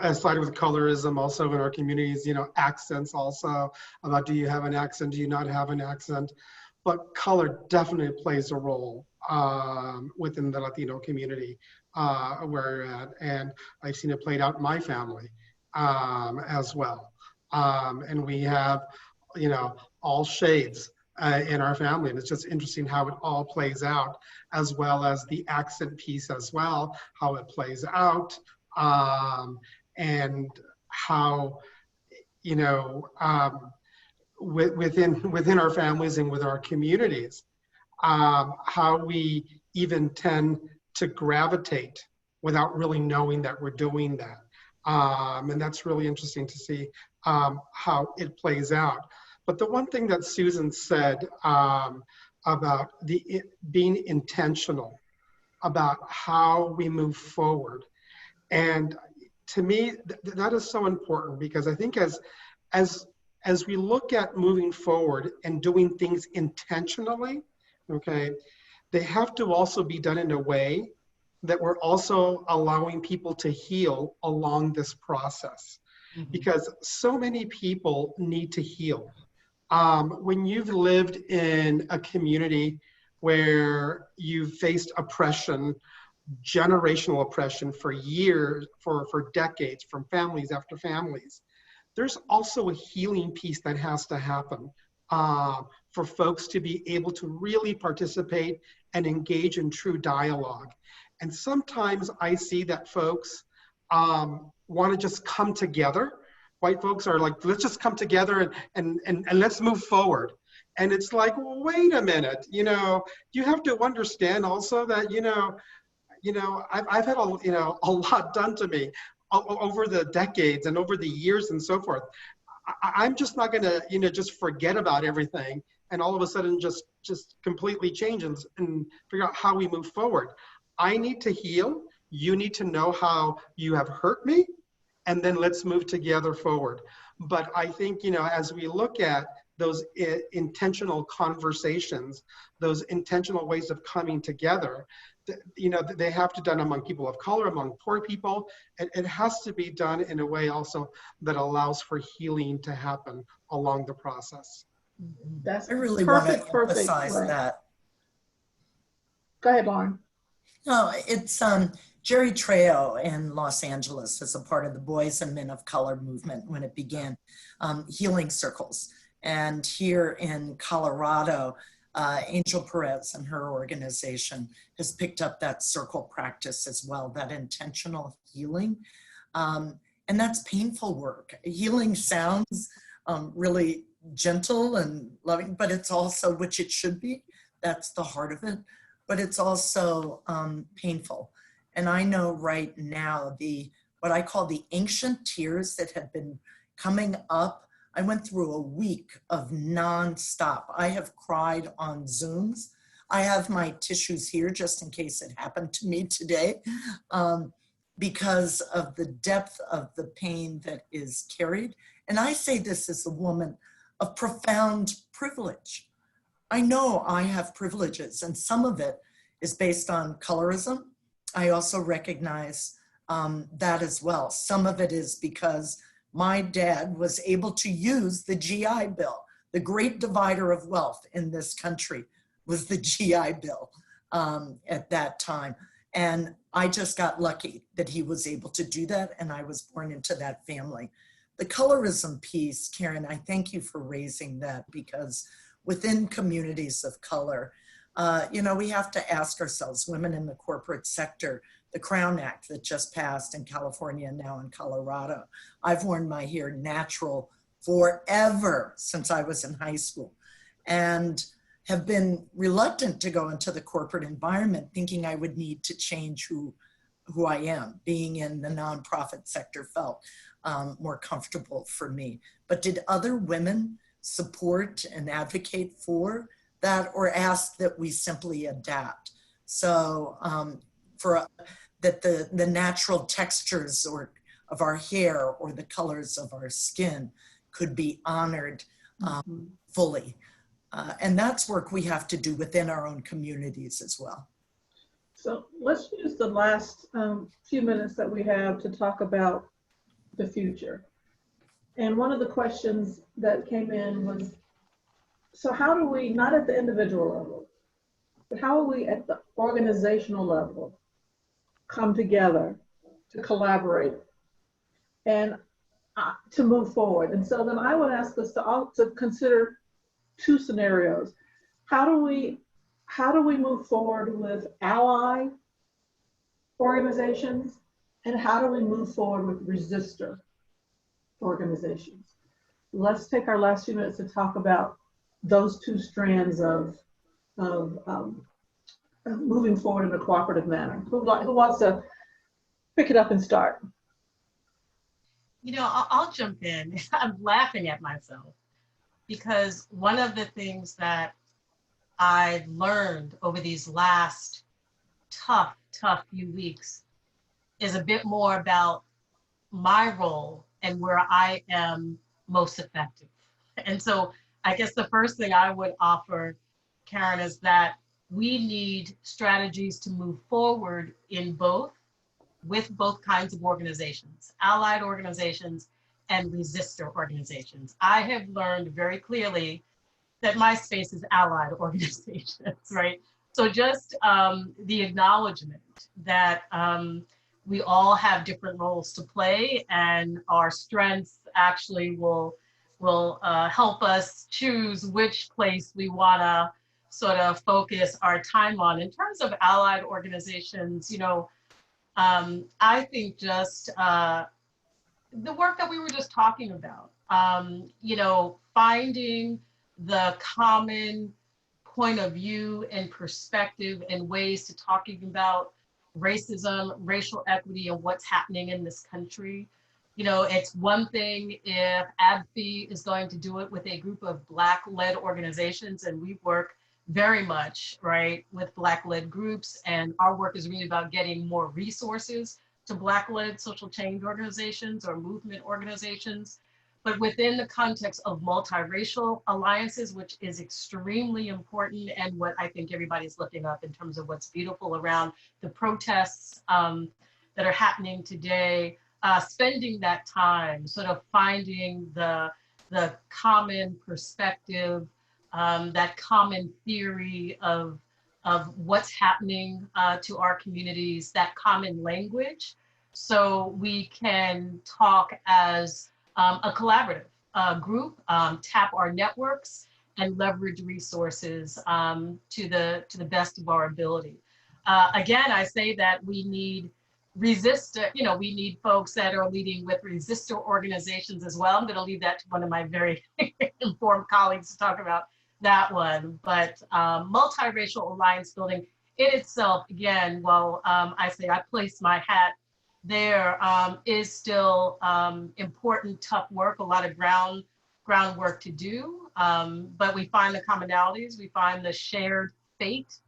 Aside with colorism, also in our communities, accents also, about do you have an accent, do you not have an accent? But color definitely plays a role within the Latino community where we're at. And I've seen it played out in my family as well. And we have, all shades in our family. And it's just interesting how it all plays out, as well as the accent piece as well, how it plays out. And how, within our families and with our communities, how we even tend to gravitate without really knowing that we're doing that. And that's really interesting to see how it plays out. But the one thing that Susan said about being intentional about how we move forward, and to me, that is so important, because I think as we look at moving forward and doing things intentionally, okay, they have to also be done in a way that we're also allowing people to heal along this process, because so many people need to heal. When you've lived in a community where you've faced oppression, generational oppression for years, for decades, from families after families, there's also a healing piece that has to happen for folks to be able to really participate and engage in true dialogue. And sometimes I see that folks want to just come together. White folks are like, let's just come together and let's move forward. And it's like, well, wait a minute, you have to understand also that, I've had a lot done to me over the decades and over the years and so forth. I'm just not gonna, just forget about everything and all of a sudden just completely change and figure out how we move forward. I need to heal. You need to know how you have hurt me, and then let's move together forward. But I think, as we look at those intentional conversations, those intentional ways of coming together, you know, they have to be done among people of color, among poor people. And it has to be done in a way also that allows for healing to happen along the process. That's I really want to perfect emphasize way. that. Go ahead, Lauren. No, it's Jerry Trejo in Los Angeles as a part of the Boys and Men of Color movement when it began, healing circles. And here in Colorado, Angel Perez and her organization has picked up that circle practice as well, that intentional healing. And that's painful work. Healing sounds really gentle and loving, but it's also, which it should be, that's the heart of it, but it's also painful. And I know right now what I call the ancient tears that have been coming up. I went through a week of nonstop. I have cried on Zooms. I have my tissues here just in case it happened to me today, because of the depth of the pain that is carried. And I say this as a woman of profound privilege. I know I have privileges, and some of it is based on colorism. I also recognize that as well. Some of it is because my dad was able to use the GI Bill. The great divider of wealth in this country was the GI Bill at that time. And I just got lucky that he was able to do that, and I was born into that family. The colorism piece, Karen, I thank you for raising that, because within communities of color, you know, we have to ask ourselves, women in the corporate sector, the Crown Act that just passed in California and now in Colorado. I've worn my hair natural forever since I was in high school, and have been reluctant to go into the corporate environment, thinking I would need to change who I am. Being in the nonprofit sector felt more comfortable for me. But did other women support and advocate for that, or ask that we simply adapt? So that the natural textures of our hair or the colors of our skin could be honored fully. And that's work we have to do within our own communities as well. So let's use the last few minutes that we have to talk about the future. And one of the questions that came in was, so how do we, not at the individual level, but how are we at the organizational level come together to collaborate and to move forward? And so then I would ask us to consider two scenarios. How do we move forward with ally organizations, and how do we move forward with resistor organizations? Let's take our last few minutes to talk about those two strands of moving forward in a cooperative manner. Who wants to pick it up and start? You know, I'll jump in. I'm laughing at myself because one of the things that I've learned over these last tough few weeks is a bit more about my role and where I am most effective. And so I guess the first thing I would offer, Karen, is that we need strategies to move forward with both kinds of organizations, allied organizations and resistor organizations. I have learned very clearly that my space is allied organizations, right? So just the acknowledgement that we all have different roles to play, and our strengths actually will help us choose which place we wanna sort of focus our time on. In terms of allied organizations, you know, I think just the work that we were just talking about, you know, finding the common point of view and perspective and ways to talking about racism, racial equity, and what's happening in this country. You know, it's one thing if ABFE is going to do it with a group of Black-led organizations, and we work very much, right, with Black-led groups, and our work is really about getting more resources to Black-led social change organizations or movement organizations. but within the context of multiracial alliances, which is extremely important and what I think everybody's lifting up in terms of what's beautiful around the protests that are happening today, spending that time sort of finding the common perspective, that common theory of what's happening to our communities, that common language, so we can talk as a collaborative group, tap our networks and leverage resources to the best of our ability. Again, I say that we need we need folks that are leading with resistor organizations as well. I'm going to leave that to one of my very informed colleagues to talk about that one. But multiracial alliance building in itself, again, well, I say I place my hat there, is still important, tough work, a lot of groundwork to do. But we find the commonalities, we find the shared fate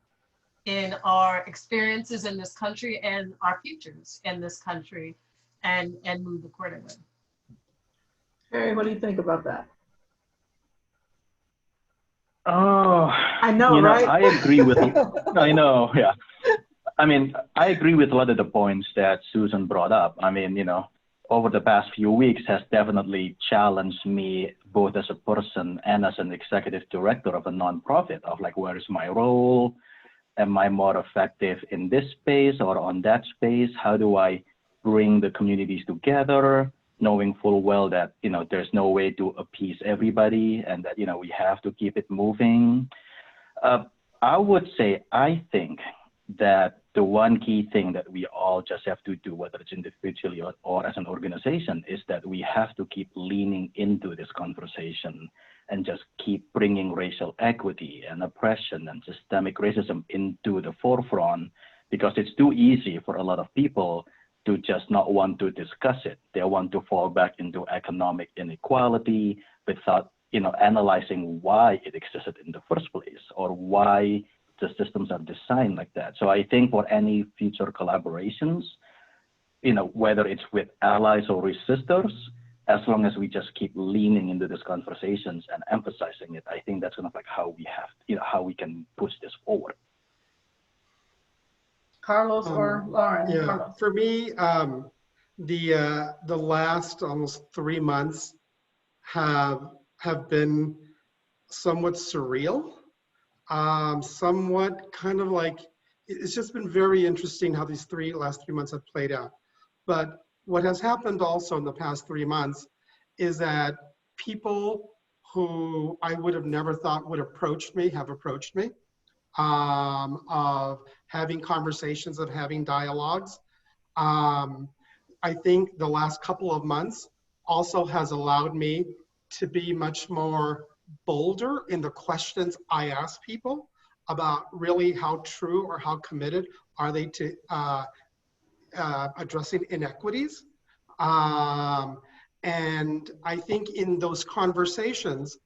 in our experiences in this country and our futures in this country, and move accordingly. Harry, what do you think about that? Oh, I know, right? I agree with, I know, yeah. I mean, I agree with a lot of the points that Susan brought up. I mean, over the past few weeks has definitely challenged me both as a person and as an executive director of a nonprofit of like, where is my role? Am I more effective in this space or on that space? How do I bring the communities together, knowing full well that, there's no way to appease everybody and that, we have to keep it moving. I would say, I think that the one key thing that we all just have to do, whether it's individually or as an organization, is that we have to keep leaning into this conversation and just keep bringing racial equity and oppression and systemic racism into the forefront, because it's too easy for a lot of people to just not want to discuss it. They want to fall back into economic inequality without, analyzing why it existed in the first place or why the systems are designed like that. So I think for any future collaborations, whether it's with allies or resistors, as long as we just keep leaning into these conversations and emphasizing it, I think that's kind of like how we have, how we can push this forward. Carlos or Lauren? Yeah, Carlos. for me, the last almost 3 months have been somewhat surreal. Somewhat kind of like, it's just been very interesting how these last 3 months have played out. But what has happened also in the past 3 months is that people who I would have never thought would approach me have approached me, of having conversations, of having dialogues. I think the last couple of months also has allowed me to be much more bolder in the questions I ask people about really how true or how committed are they to addressing inequities. And I think in those conversations,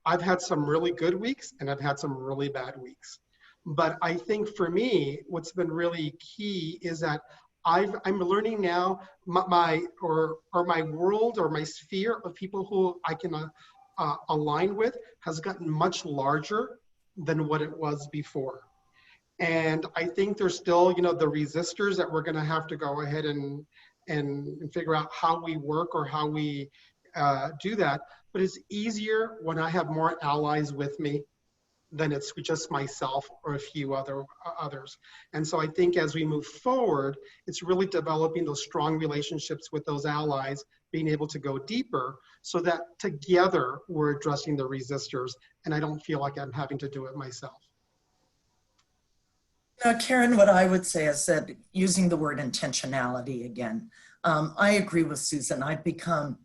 I've had some really good weeks and I've had some really bad weeks. But I think for me, what's been really key is that I'm learning now my world or my sphere of people who I can align with has gotten much larger than what it was before. And I think there's still, the resistors that we're going to have to go ahead and figure out how we work or how we do that. But it's easier when I have more allies with me than it's just myself or a few others. And so I think as we move forward, it's really developing those strong relationships with those allies, being able to go deeper so that together we're addressing the resistors and I don't feel like I'm having to do it myself. Karen, what I would say is that using the word intentionality again, I agree with Susan. I've become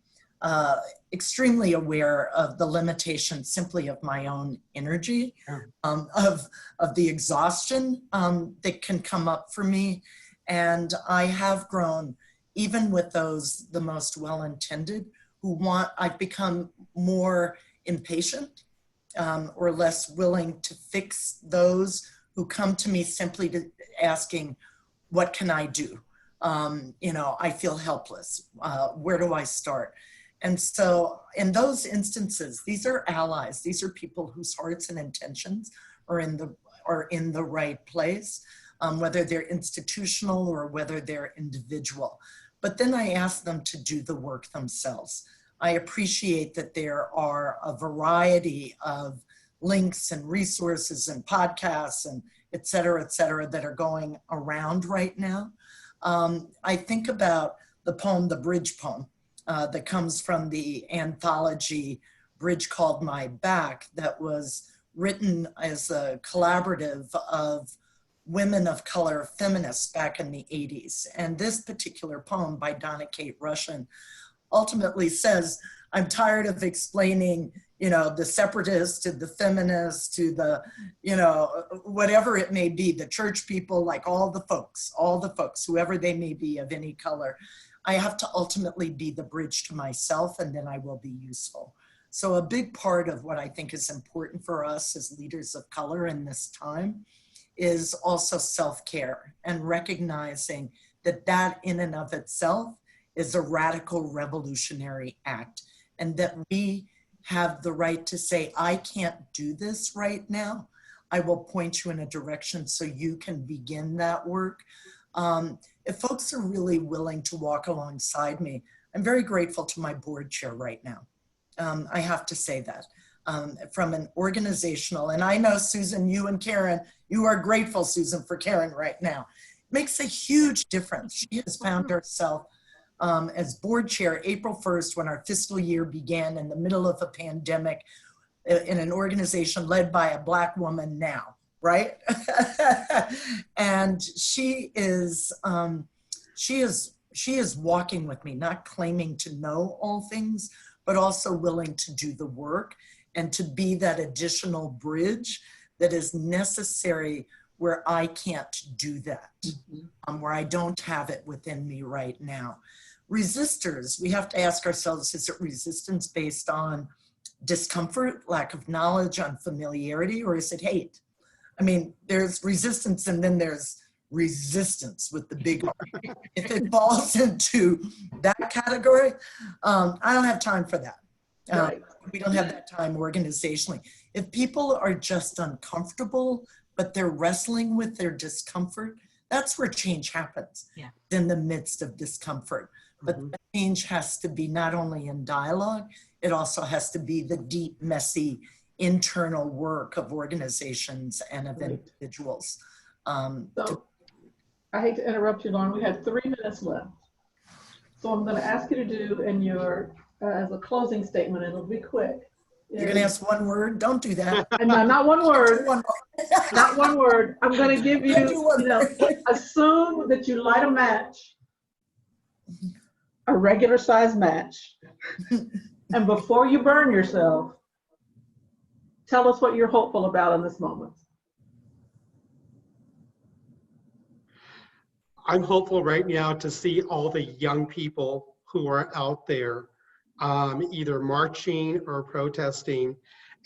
extremely aware of the limitations simply of my own energy, of the exhaustion that can come up for me. And I have grown, even with those, the most well-intended, I've become more impatient or less willing to fix those who come to me simply asking, what can I do? I feel helpless. Where do I start? And so in those instances, these are allies. These are people whose hearts and intentions are in the right place, whether they're institutional or whether they're individual. But then I ask them to do the work themselves. I appreciate that there are a variety of links and resources and podcasts and et cetera, that are going around right now. I think about the poem, the bridge poem, that comes from the anthology Bridge Called My Back, that was written as a collaborative of women of color feminists back in the 80s. And this particular poem by Donna Kate Rushin ultimately says, I'm tired of explaining, the separatists to the feminists to the, whatever it may be, the church people, like all the folks, whoever they may be of any color. I have to ultimately be the bridge to myself, and then I will be useful. So a big part of what I think is important for us as leaders of color in this time is also self-care, and recognizing that that in and of itself is a radical revolutionary act, and that we have the right to say, I can't do this right now. I will point you in a direction so you can begin that work. If folks are really willing to walk alongside me, I'm very grateful to my board chair right now. I have to say that. From an organizational, and I know Susan, you and Karen, you are grateful, Susan, for Karen right now. It makes a huge difference. She has found herself as board chair April 1st, when our fiscal year began in the middle of a pandemic, in an organization led by a Black woman now, right? And she is walking with me, not claiming to know all things, but also willing to do the work and to be that additional bridge that is necessary where I can't do that, where I don't have it within me right now. Resistors, we have to ask ourselves, is it resistance based on discomfort, lack of knowledge, unfamiliarity, or is it hate? I mean, there's resistance and then there's resistance with the big R. If it falls into that category, I don't have time for that. Right. We don't have that time organizationally. If people are just uncomfortable, but they're wrestling with their discomfort, that's where change happens, in the midst of discomfort. But the change has to be not only in dialogue, it also has to be the deep, messy, internal work of organizations and of individuals. So I hate to interrupt you, Lauren. We have 3 minutes left. So I'm going to ask you to do in your, as a closing statement, it'll be quick. You're going to ask one word? Don't do that. No, not one word. Not one word. I'm going to give you, assume that you light a match, a regular size match. And before you burn yourself, tell us what you're hopeful about in this moment. I'm hopeful right now to see all the young people who are out there either marching or protesting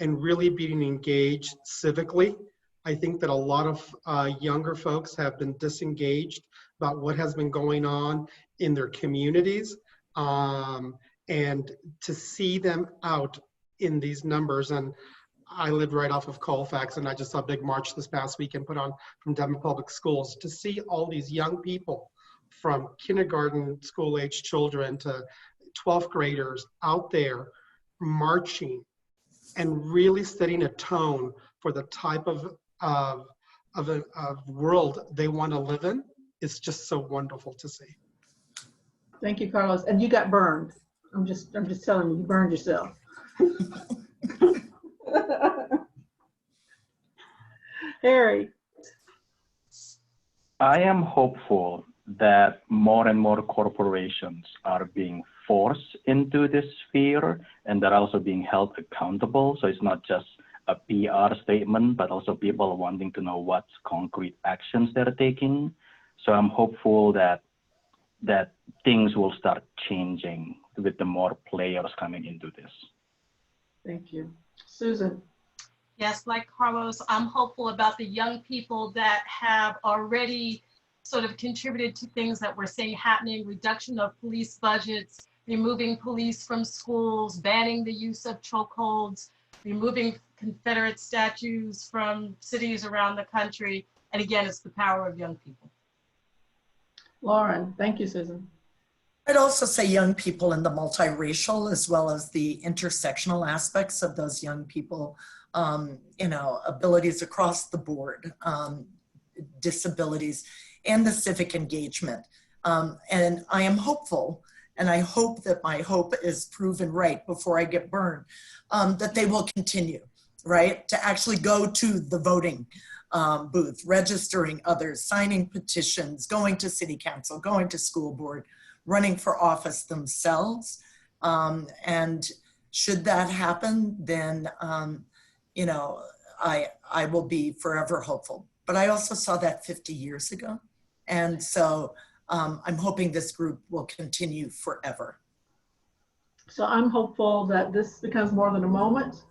and really being engaged civically. I think that a lot of younger folks have been disengaged about what has been going on in their communities, and to see them out in these numbers. And I lived right off of Colfax, and I just saw a big march this past weekend put on from Denver Public Schools. To see all these young people from kindergarten school age children to 12th graders out there marching and really setting a tone for the type of world they want to live in, it's just so wonderful to see. Thank you, Carlos. And you got burned. I'm just telling you, you burned yourself. Harry. I am hopeful that more and more corporations are being forced into this sphere, and they're also being held accountable. So it's not just a PR statement, but also people wanting to know what concrete actions they're taking. So I'm hopeful that things will start changing with the more players coming into this. Thank you. Susan. Yes, like Carlos, I'm hopeful about the young people that have already sort of contributed to things that we're seeing happening, reduction of police budgets, removing police from schools, banning the use of chokeholds, removing Confederate statues from cities around the country. And again, it's the power of young people. Lauren, thank you, Susan. I'd also say young people in the multiracial as well as the intersectional aspects of those young people, you know, abilities across the board, disabilities, and the civic engagement. And I am hooeful, and I hope that my hope is proven right before I get burned, that they will continue, right? To actually go to the voting booth, registering others, signing petitions, going to city council, going to school board, running for office themselves. And should that happen, then, you know, I will be forever hopeful. But I also saw that 50 years ago. And so I'm hoping this group will continue forever. So I'm hopeful that this becomes more than a moment,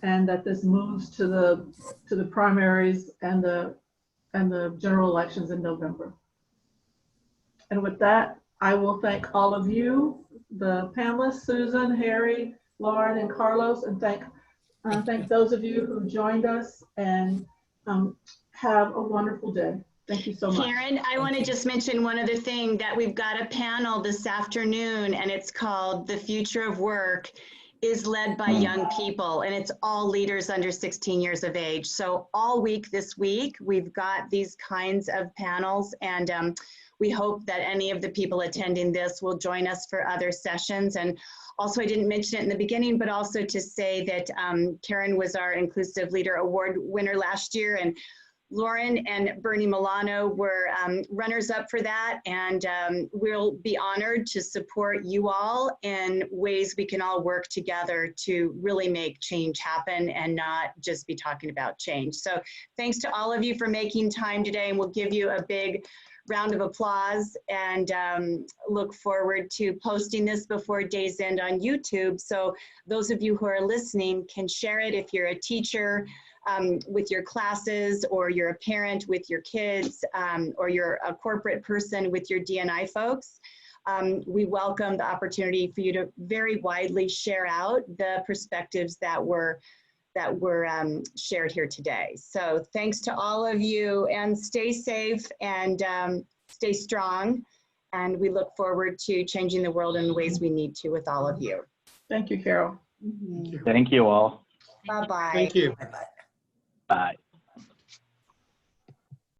and that this moves to the primaries and the general elections in November. And with that, I will thank all of you, the panelists, Susan, Harry, Lauren, and Carlos, and thank those of you who joined us, and have a wonderful day. Thank you so much. Karen, I want to just mention one other thing, that we've got a panel this afternoon, and it's called The Future of Work is led by young people, and it's all leaders under 16 years of age. So all week this week, we've got these kinds of panels, and we hope that any of the people attending this will join us for other sessions. And also, I didn't mention it in the beginning, but also to say that Karen was our Inclusive Leader Award winner last year, and Lauren and Bernie Milano were runners-up for that, and we'll be honored to support you all in ways we can all work together to really make change happen and not just be talking about change. So thanks to all of you for making time today, and we'll give you a big round of applause, and look forward to posting this before day's end on YouTube. So those of you who are listening can share it if you're a teacher, with your classes, or you're a parent with your kids, or you're a corporate person with your D&I folks. We welcome the opportunity for you to very widely share out the perspectives that were shared here today. So thanks to all of you, and stay safe and stay strong. And we look forward to changing the world in the ways we need to with all of you. Thank you, Carol. Thank you all. Bye-bye. Thank you. Bye-bye. Bye.